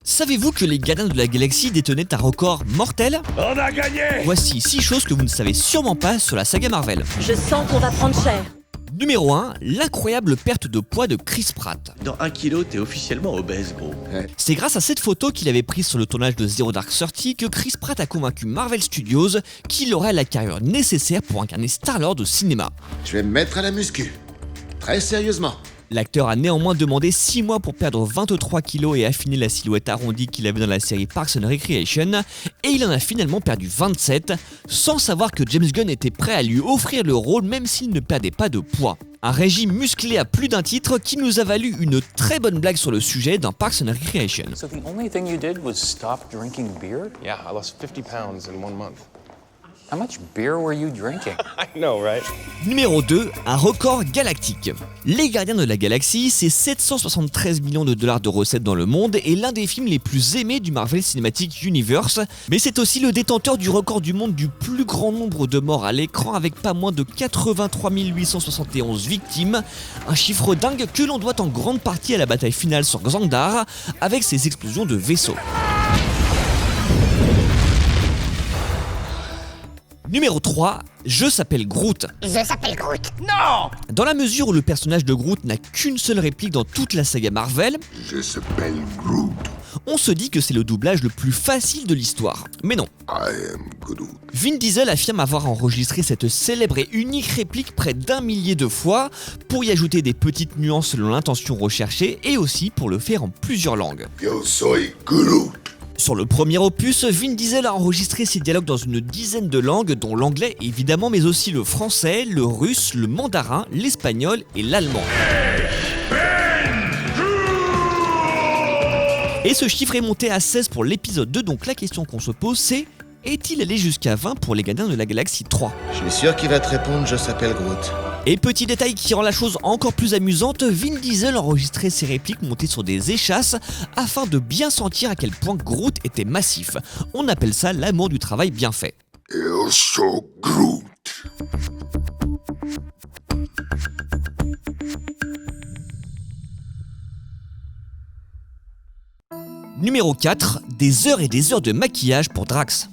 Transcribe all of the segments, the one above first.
Savez-vous que les Gardiens de la Galaxie détenaient un record mortel ? On a gagné! Voici 6 choses que vous ne savez sûrement pas sur la saga Marvel. Je sens qu'on va prendre cher. Numéro 1, l'incroyable perte de poids de Chris Pratt. Dans 1 kilo, t'es officiellement obèse, gros. C'est grâce à cette photo qu'il avait prise sur le tournage de Zero Dark Thirty que Chris Pratt a convaincu Marvel Studios qu'il aurait la carrière nécessaire pour incarner Star-Lord au cinéma. Je vais me mettre à la muscu. Très sérieusement. L'acteur a néanmoins demandé 6 mois pour perdre 23 kilos et affiner la silhouette arrondie qu'il avait dans la série Parks and Recreation, et il en a finalement perdu 27, sans savoir que James Gunn était prêt à lui offrir le rôle même s'il ne perdait pas de poids. Un régime musclé à plus d'un titre qui nous a valu une très bonne blague sur le sujet dans Parks and Recreation. So the only thing you did was stop drinking beer? Yeah, I lost 50 pounds in 1 month. How much beer were you drinking? I know, right? Numéro 2, un record galactique. Les Gardiens de la Galaxie, c'est 773 millions de dollars de recettes dans le monde et l'un des films les plus aimés du Marvel Cinematic Universe, mais c'est aussi le détenteur du record du monde du plus grand nombre de morts à l'écran avec pas moins de 83 871 victimes, un chiffre dingue que l'on doit en grande partie à la bataille finale sur Xandar avec ses explosions de vaisseaux. Numéro 3, je s'appelle Groot. Je s'appelle Groot. Dans la mesure où le personnage de Groot n'a qu'une seule réplique dans toute la saga Marvel, Je s'appelle Groot. on se dit que c'est le doublage le plus facile de l'histoire. Mais non. I am Groot. Vin Diesel affirme avoir enregistré cette célèbre et unique réplique près d'1 millier de fois pour y ajouter des petites nuances selon l'intention recherchée et aussi pour le faire en plusieurs langues. Yo soy Groot. Sur le premier opus, Vin Diesel a enregistré ses dialogues dans une dizaine de langues, dont l'anglais évidemment, mais aussi le français, le russe, le mandarin, l'espagnol et l'allemand. Et ce chiffre est monté à 16 pour l'épisode 2, donc la question qu'on se pose c'est: est-il allé jusqu'à 20 pour les Gardiens de la Galaxie 3 ? Je suis sûr qu'il va te répondre je s'appelle Groot. Et petit détail qui rend la chose encore plus amusante, Vin Diesel enregistrait ses répliques montées sur des échasses afin de bien sentir à quel point Groot était massif. On appelle ça l'amour du travail bien fait. Yo soy Groot. Numéro 4, des heures et des heures de maquillage pour Drax.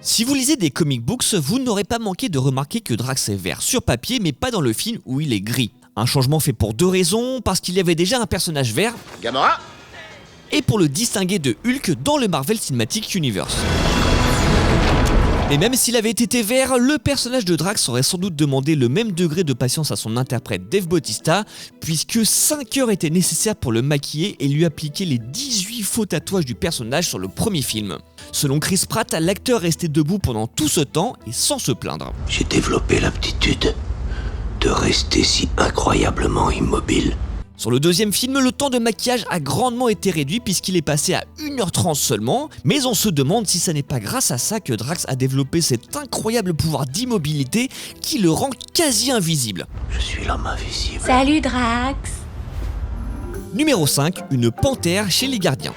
Si vous lisez des comic books, vous n'aurez pas manqué de remarquer que Drax est vert sur papier mais pas dans le film où il est gris. Un changement fait pour 2 raisons, parce qu'il y avait déjà un personnage vert, Gamora. et pour le distinguer de Hulk dans le Marvel Cinematic Universe. Mais même s'il avait été vert, le personnage de Drax aurait sans doute demandé le même degré de patience à son interprète Dave Bautista, puisque 5 heures étaient nécessaires pour le maquiller et lui appliquer les 18 faux tatouages du personnage sur le premier film. Selon Chris Pratt, l'acteur restait debout pendant tout ce temps et sans se plaindre. J'ai développé l'aptitude de rester si incroyablement immobile. Sur le deuxième film, le temps de maquillage a grandement été réduit puisqu'il est passé à 1h30 seulement, mais on se demande si ça n'est pas grâce à ça que Drax a développé cet incroyable pouvoir d'immobilité qui le rend quasi invisible. Je suis l'homme invisible. Salut Drax. Numéro 5, une panthère chez les gardiens.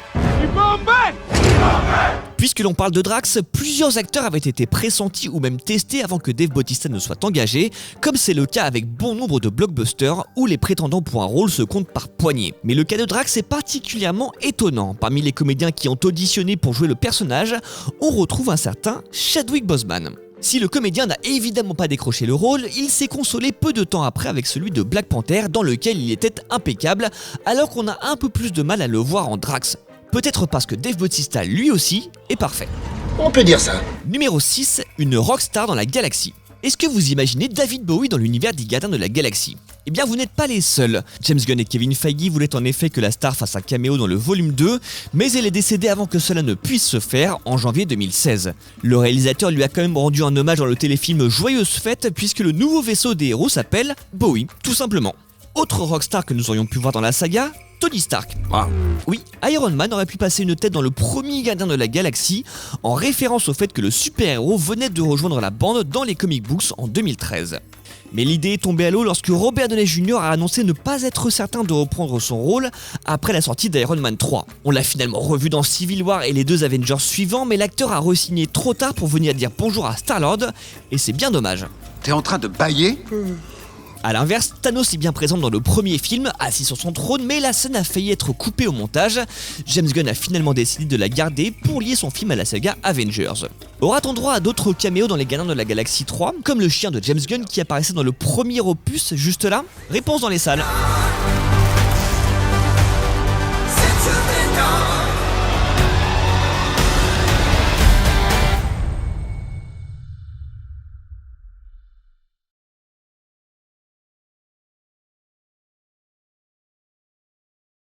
Puisque l'on parle de Drax, plusieurs acteurs avaient été pressentis ou même testés avant que Dave Bautista ne soit engagé, comme c'est le cas avec bon nombre de blockbusters où les prétendants pour un rôle se comptent par poignées. Mais le cas de Drax est particulièrement étonnant. Parmi les comédiens qui ont auditionné pour jouer le personnage, on retrouve un certain Chadwick Boseman. Si le comédien n'a évidemment pas décroché le rôle, il s'est consolé peu de temps après avec celui de Black Panther dans lequel il était impeccable, alors qu'on a un peu plus de mal à le voir en Drax. Peut-être parce que Dave Bautista, lui aussi, est parfait. On peut dire ça. Numéro 6, une rockstar dans la galaxie. Est-ce que vous imaginez David Bowie dans l'univers des Gardiens de la Galaxie ? Eh bien, vous n'êtes pas les seuls. James Gunn et Kevin Feige voulaient en effet que la star fasse un caméo dans le volume 2, mais elle est décédée avant que cela ne puisse se faire, en janvier 2016. Le réalisateur lui a quand même rendu un hommage dans le téléfilm Joyeuse Fête, puisque le nouveau vaisseau des héros s'appelle Bowie, tout simplement. Autre rockstar que nous aurions pu voir dans la saga, Tony Stark. Oui, Iron Man aurait pu passer une tête dans le premier Gardien de la Galaxie, en référence au fait que le super-héros venait de rejoindre la bande dans les comic books en 2013. Mais l'idée est tombée à l'eau lorsque Robert Downey Jr. a annoncé ne pas être certain de reprendre son rôle après la sortie d'Iron Man 3. On l'a finalement revu dans Civil War et les 2 Avengers suivants, mais l'acteur a re-signé trop tard pour venir dire bonjour à Star-Lord, et c'est bien dommage. T'es en train de bâiller ? A l'inverse, Thanos est bien présent dans le premier film, assis sur son trône, mais la scène a failli être coupée au montage. James Gunn a finalement décidé de la garder pour lier son film à la saga Avengers. Aura-t-on droit à d'autres caméos dans les Gardiens de la Galaxie 3, comme le chien de James Gunn qui apparaissait dans le premier opus juste là? Réponse dans les salles.